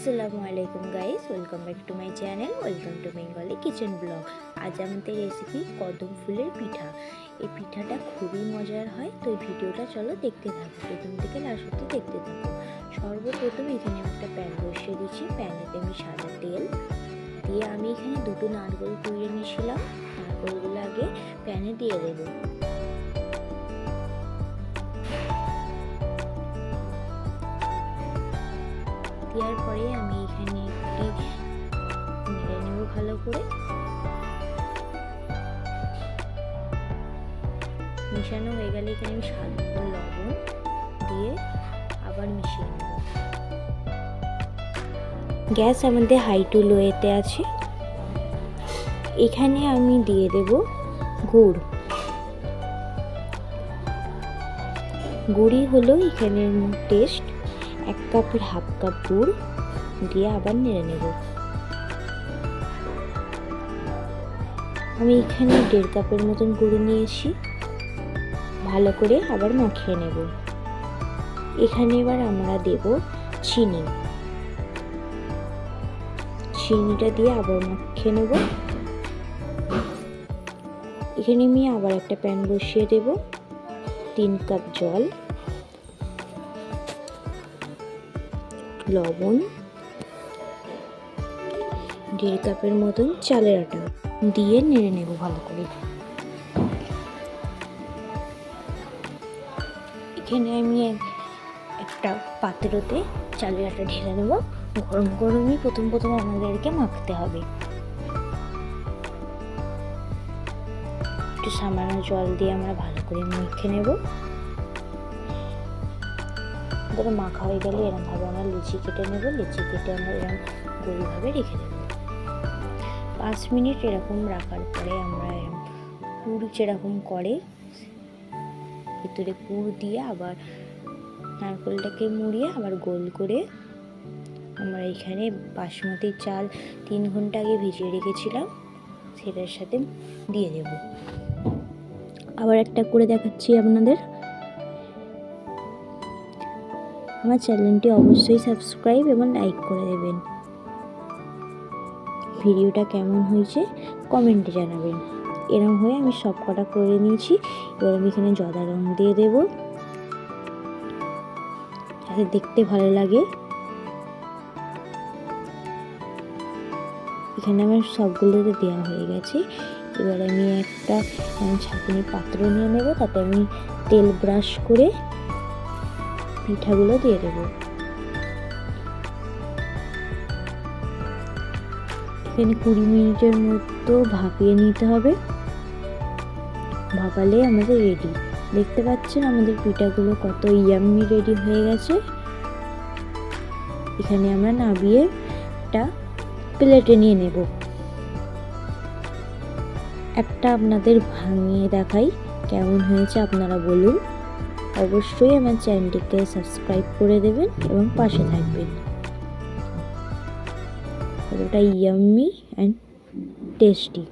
আসসালামু আলাইকুম guys, welcome back to my channel, welcome to Bengali kitchen blog. আজ আমাদের রেসিপি কদম ফুলের পিঠা। এই পিঠাটা খুবই মজার হয়, তো এই ভিডিওটা চলো দেখতে থাকো, প্রথম থেকে লাস্ট অবধি দেখতে থাকো। সর্বপ্রথম এখানে আমি একটা প্যান বসিয়ে দিচ্ছি। প্যানেতে আমি সাদা তেল দিয়ে আমি এখানে দুটো নারকেল কুড়িয়ে নিয়েছিলাম। নারকেলগুলো আগে প্যানে দিয়ে দেবো। দেওয়ার পরে আমি এখানে একটি নেড়ে নেব ভালো করে। মিশানো হয়ে গেলে এখানে আমি স্বাদ মতো লবণ দিয়ে আবার মিশিয়ে নেব। গ্যাস আমাদের হাই টু লোয়েতে আছে। এখানে আমি দিয়ে দেব গুড়। গুড়ই হলো এখানের টেস্ট। 1 কাপের হাফ কাপ গুড় দিয়ে আবার নেড়ে নেব। আমি এখানে 1.5 কাপের মতন গুড় নিয়েছি। ভালো করে আবার মাখিয়ে নেব। এখানে এবার আমরা দেব চিনি। চিনিটা দিয়ে আবার মাখিয়ে নেব। এখানে আমি আবার একটা প্যান বসিয়ে দেব। 3 কাপ জল, লবণ, 1.5 কাপের মতন চালের আটা দিয়ে নেড়ে নেব ভালো করে। এখানে আমি একটা পাত্রতে চালের আটা ঢেলে নেব। গরম গরমই প্রথম আমাদেরকে মাখতে হবে। একটু সামান্য জল দিয়ে আমরা ভালো করে মেখে নেব। ধরো মাখা হয়ে গেলে এরকমভাবে আমরা লুচি কেটে নেব। লুচি কেটে আমরা এরকম গোলভাবে রেখে দেব। 5 মিনিট এরকম রাখার পরে আমরা এরকম পুর যেরকম করে ভিতরে পুর দিয়ে আবার নারকেলটাকে মুড়িয়ে আবার গোল করে আমরা এখানে বাসমতি চাল 3 ঘন্টা আগে ভিজিয়ে রেখেছিলাম, সেটার সাথে দিয়ে দেব। আবার একটা করে দেখাচ্ছি আপনাদের। আমার চ্যানেলটি অবশ্যই সাবস্ক্রাইব এবং লাইক করে দেবেন। ভিডিওটা কেমন হয়েছে কমেন্টে জানাবেন। এরকম হয়ে আমি সব কটা করে নিয়েছি। এবার আমি এখানে জদা রং দিয়ে দেব যাতে দেখতে ভালো লাগে। এখানে আমার সবগুলোতে দেওয়া হয়ে গেছে। এবার আমি একটা ছাঁকনি পাত্র নিয়ে নেব, তাতে আমি তেল ব্রাশ করে পিঠাগুলো দিয়ে দেব। এখানে 20 মিনিটের মতো ভাপিয়ে নিতে হবে। ভাপালে আমাদের রেডি। দেখতে পাচ্ছেন আমাদের পিঠাগুলো কত ইয়াম্মি রেডি হয়ে গেছে। এখানে আমরা নামিয়ে একটা প্লেটে নিয়ে নেব। একটা আপনাদের ভাঙিয়ে দেখাই কেমন হয়েছে, আপনারা বলুন। অবশ্যই আমার চ্যানেলটিকে সাবস্ক্রাইব করে দেবেন এবং পাশে থাকবেন। কতটা ইয়াম্মি অ্যান্ড টেস্টি।